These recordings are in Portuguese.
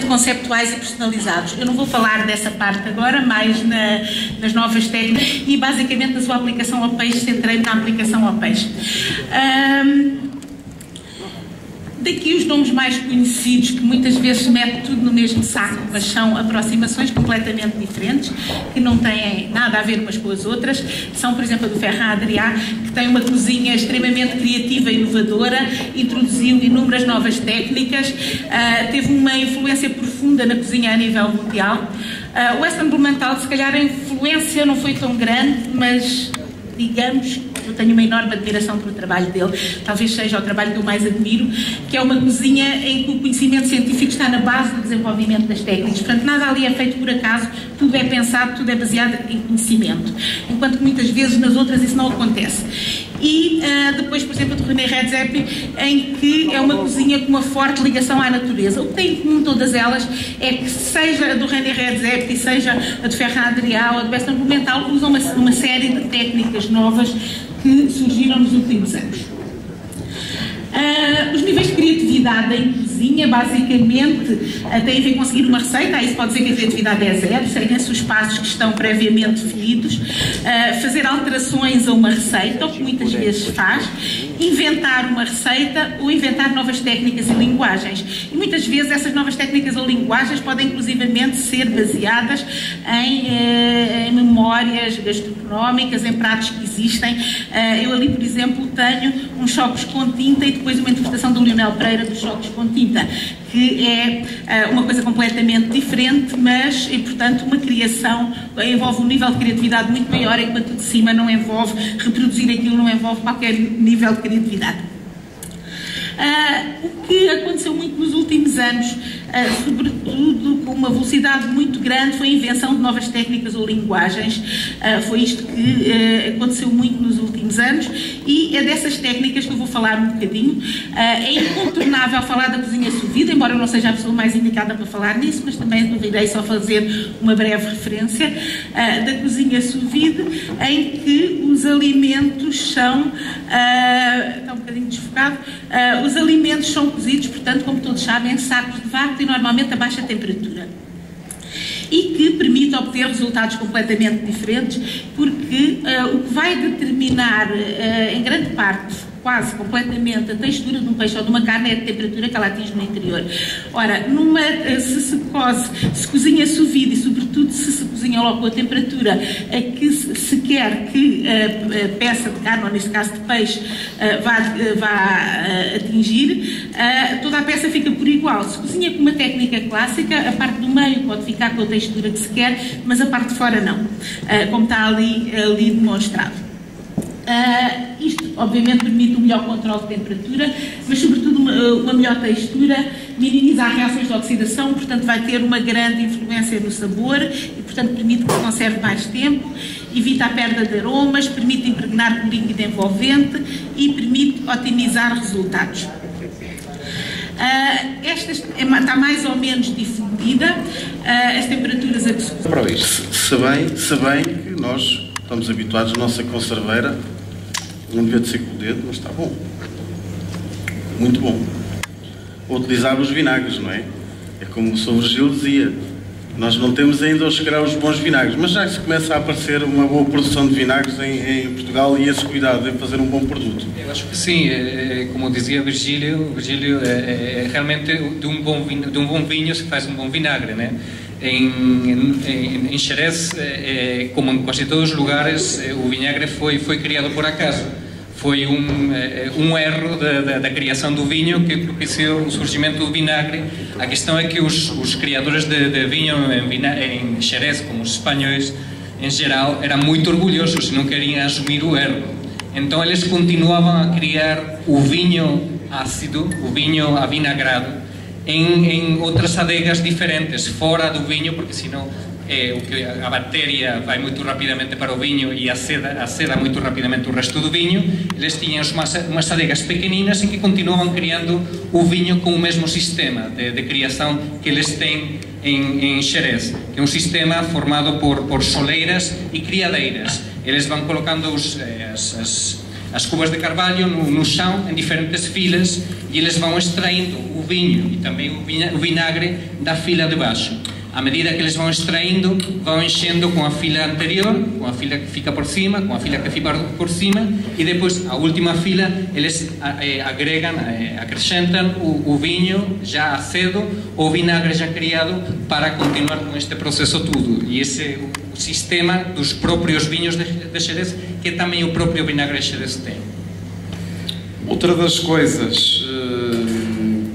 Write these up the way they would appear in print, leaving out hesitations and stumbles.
conceptuais e personalizados. Eu não vou falar dessa parte agora, mais nas novas técnicas e basicamente na sua aplicação ao peixe, centrei-me na aplicação ao peixe. Daqui os nomes mais conhecidos, que muitas vezes se mete tudo no mesmo saco, mas são aproximações completamente diferentes, que não têm nada a ver umas com as outras. São, por exemplo, a do Ferran Adrià, que tem uma cozinha extremamente criativa e inovadora, introduziu inúmeras novas técnicas, teve uma influência profunda na cozinha a nível mundial. O Weston Blumenthal, se calhar a influência não foi tão grande, mas digamos, eu tenho uma enorme admiração pelo trabalho dele, talvez seja o trabalho que eu mais admiro, que é uma cozinha em que o conhecimento científico está na base do desenvolvimento das técnicas. Portanto, nada ali é feito por acaso, tudo é pensado, tudo é baseado em conhecimento, enquanto que muitas vezes nas outras isso não acontece. E depois, por exemplo, a do René Redzepi, em que é uma cozinha com uma forte ligação à natureza. O que tem em comum todas elas é que, seja a do René Redzepi, seja a do Ferran Adrià ou a do Weston Blumenthal, usam uma série de técnicas novas que surgiram nos últimos anos. Os níveis de criatividade em cozinha, basicamente, têm a ver com conseguir uma receita. Aí se pode dizer que a criatividade é zero, seguem-se os passos que estão previamente definidos, fazer alterações a uma receita, o que muitas vezes faz, inventar uma receita ou inventar novas técnicas e linguagens. E muitas vezes essas novas técnicas ou linguagens podem inclusivamente ser baseadas em memórias gastronómicas, em pratos que existem. Eu ali, por exemplo, tenho uns choques com tinta e depois uma interpretação do Lionel Pereira dos choques com tinta, que é uma coisa completamente diferente, mas, e, portanto, uma criação envolve um nível de criatividade muito maior, enquanto de cima não envolve reproduzir aquilo, não envolve qualquer nível de criatividade. O que aconteceu muito nos últimos anos, sobretudo com uma velocidade muito grande, foi a invenção de novas técnicas ou linguagens. Foi isto que aconteceu muito nos últimos anos e é dessas técnicas que eu vou falar um bocadinho. É incontornável falar da cozinha sous vide, embora eu não seja a pessoa mais indicada para falar nisso, mas também irei só fazer uma breve referência da cozinha sous vide, em que os alimentos são... está um bocadinho desfocado. Os alimentos são cozidos, portanto, como todos sabem, em sacos de vácuo e normalmente a baixa temperatura. E que permite obter resultados completamente diferentes, porque o que vai determinar, em grande parte, quase completamente, a textura de um peixe ou de uma carne é a temperatura que ela atinge no interior. Ora, se cozinha sous vide e, sobretudo, se cozinha logo com a temperatura a que se quer que a peça de carne, ou neste caso de peixe, vá atingir, toda a peça fica por igual. Se cozinha com uma técnica clássica, a parte do meio pode ficar com a textura que se quer, mas a parte de fora não, como está ali demonstrado. Isto, obviamente, permite um melhor controle de temperatura, mas, sobretudo, uma melhor textura, minimizar reações de oxidação, portanto, vai ter uma grande influência no sabor e, portanto, permite que se conserve mais tempo, evita a perda de aromas, permite impregnar com líquido envolvente e permite otimizar resultados. Esta está mais ou menos difundida, as temperaturas a que se cozinha. Se bem que nós estamos habituados, a nossa conserveira não devia de ser com o dedo, mas está bom. Muito bom. Ou utilizar os vinagres, não é? É como o Sr. Virgílio dizia. Nós não temos ainda os bons vinagres, mas já se começa a aparecer uma boa produção de vinagres em Portugal e esse cuidado em fazer um bom produto. Eu acho que sim, como dizia Virgílio, realmente de um bom vinho se faz um bom vinagre, né? Em Xerez, como em quase todos os lugares, o vinagre foi criado por acaso. Foi um erro da criação do vinho que propiciou o surgimento do vinagre. A questão é que os criadores de vinho em Xerez, como os espanhóis em geral, eram muito orgulhosos e não queriam assumir o erro. Então eles continuavam a criar o vinho ácido, o vinho avinagrado, em outras adegas diferentes, fora do vinho, porque senão a bactéria vai muito rapidamente para o vinho e aceda muito rapidamente o resto do vinho. Eles tinham umas adegas pequeninas em que continuavam criando o vinho com o mesmo sistema de criação que eles têm em Xerez, que é um sistema formado por soleiras e criadeiras. Eles vão colocando as as cubas de carvalho no chão, em diferentes filas, e eles vão extraindo o vinho e também o vinagre da fila de baixo. À medida que eles vão extraindo, vão enchendo com a fila anterior, com a fila que fica por cima, com a fila que fica por cima, e depois, a última fila, eles agregam, acrescentam o vinho já acedo, ou vinagre já criado, para continuar com este processo tudo. E esse é o sistema dos próprios vinhos de Xerez, que também o próprio vinagre de Xerez tem. Outra das coisas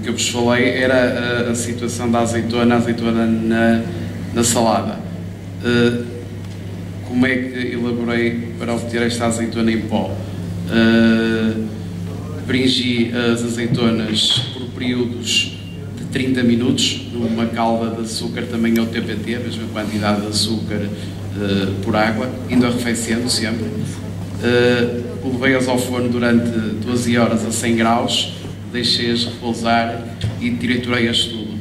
que eu vos falei era a situação da azeitona na salada. Como é que elaborei para obter esta azeitona em pó? Bringi as azeitonas por períodos de 30 minutos, numa calda de açúcar também ao TPT, a mesma quantidade de açúcar por água, indo arrefecendo sempre. Levei-as ao forno durante 12 horas a 100 graus, deixei-as repousar e triturei-as tudo.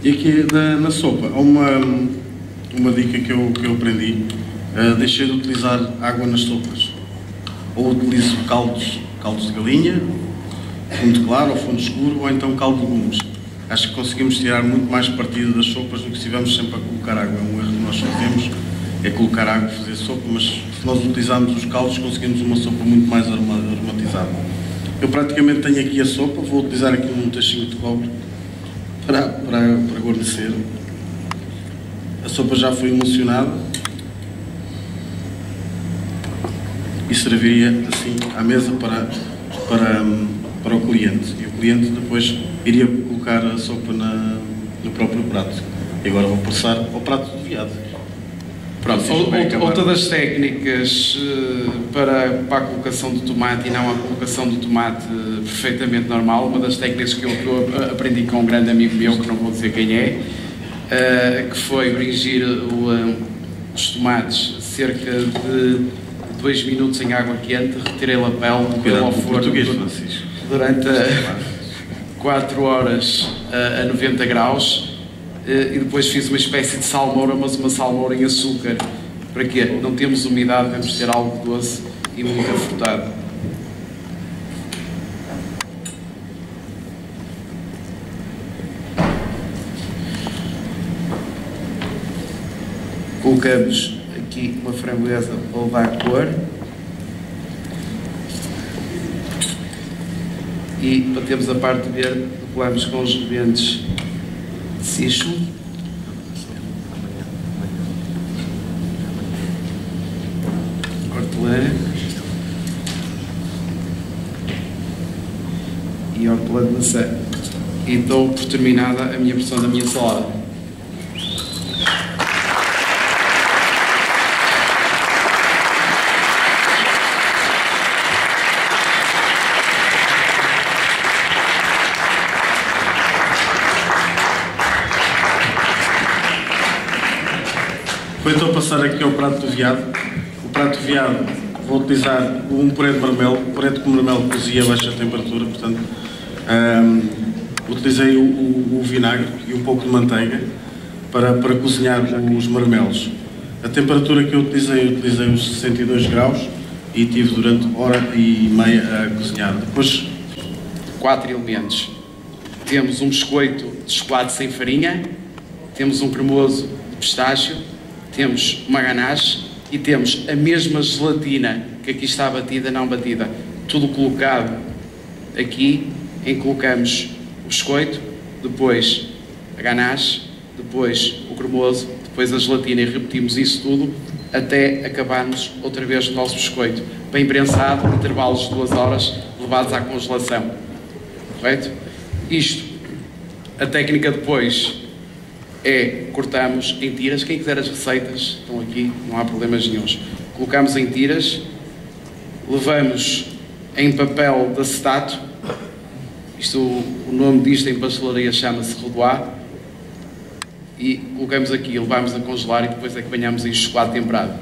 E aqui na sopa, há uma dica que eu aprendi: deixei de utilizar água nas sopas. Ou utilizo caldos de galinha, fundo claro ou fundo escuro, ou então caldo de legumes. Acho que conseguimos tirar muito mais partido das sopas do que se estivermos sempre a colocar água. É um erro que nós fazemos, é colocar água e fazer sopa, mas se nós utilizarmos os caldos conseguimos uma sopa muito mais aromatizada. Eu praticamente tenho aqui a sopa, vou utilizar aqui um tachinho de cobre para guarnecer. A sopa já foi emulsionada e serviria assim à mesa para o cliente. E o cliente depois iria colocar a sopa no próprio prato. E agora vou passar ao prato de veado. Outra das técnicas para a colocação do tomate, e não a colocação do tomate perfeitamente normal, uma das técnicas que eu aprendi com um grande amigo meu, que não vou dizer quem é, que foi bringir os tomates cerca de 2 minutos em água quente, retirei a pele, metê-la ao forno durante 4 horas a 90 graus. E depois fiz uma espécie de salmoura, mas uma salmoura em açúcar. Para quê? Não temos umidade, devemos ter algo doce e muito afrutado. Colocamos aqui uma framboesa para levar a cor. E batemos a parte verde, colamos com os rebentes sicho, hortelã e hortelã de maçã. E dou por terminada a minha versão da minha salada. Vou então passar aqui ao prato do veado. O prato do veado, vou utilizar um puré de marmelo. O puré de marmelo cozia a baixa temperatura, portanto, utilizei o vinagre e um pouco de manteiga para cozinhar os marmelos. A temperatura que eu utilizei os 62 graus e tive durante 1h30 a cozinhar. Depois, 4 elementos. Temos um biscoito de chocolate sem farinha, temos um cremoso de pistácio, temos uma ganache e temos a mesma gelatina que aqui está batida, não batida. Tudo colocado aqui, em que colocamos o biscoito, depois a ganache, depois o cremoso, depois a gelatina, e repetimos isso tudo até acabarmos outra vez o nosso biscoito. Bem prensado, intervalos de 2 horas, levados à congelação. Correto? Isto, a técnica depois é, cortamos em tiras. Quem quiser as receitas estão aqui, não há problemas nenhuns. Colocamos em tiras, levamos em papel de acetato, isto, o nome disto em pastelaria chama-se rodois, e colocamos aqui, levamos a congelar e depois é que banhamos em chocolate temperado.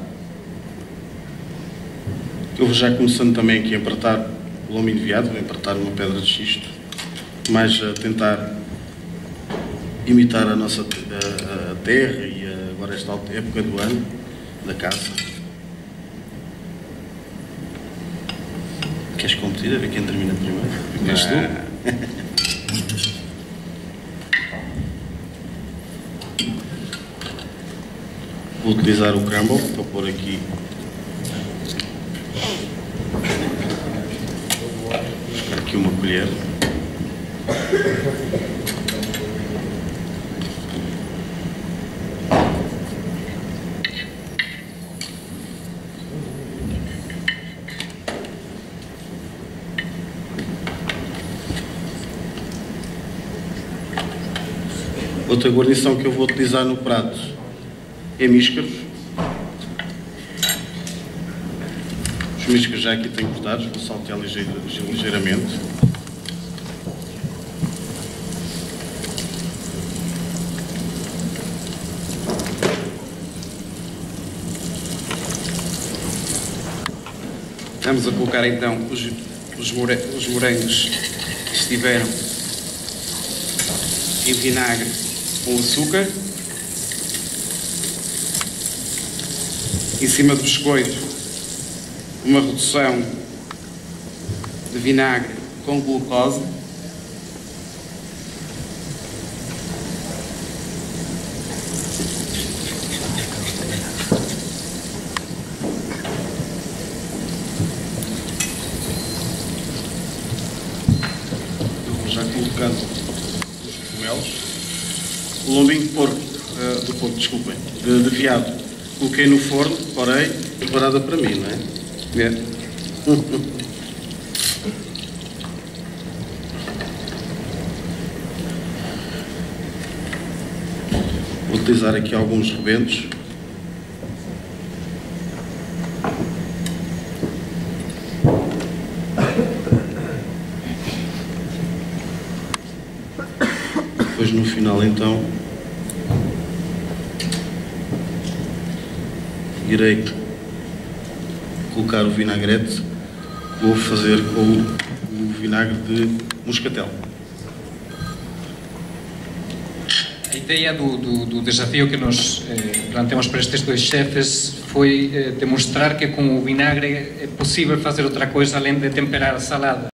eu vou já começando também aqui a apertar o lomo de veado, vou apertar uma pedra de xisto, mais a tentar imitar a nossa a terra e agora esta época do ano da caça. Queres competir a ver quem termina primeiro? És tu? Vou utilizar o crumble para pôr aqui uma colher. Outra guarnição que eu vou utilizar no prato é míscaros. Os míscaros já aqui têm cortados, vou saltear ligeiramente. Vamos a colocar então os morangos que estiveram em vinagre com açúcar. Em cima do biscoito, uma redução de vinagre com glucose. Eu vou já colocar os cogumelos. O lombinho de porco, desculpem, de veado. Coloquei no forno, porém, preparada para mim, não é? Vou utilizar aqui alguns rebentos. Depois no final então irei colocar o vinagrete que vou fazer com o vinagre de moscatel. A ideia do desafio que nos planteamos para estes dois chefes foi demonstrar que com o vinagre é possível fazer outra coisa além de temperar a salada.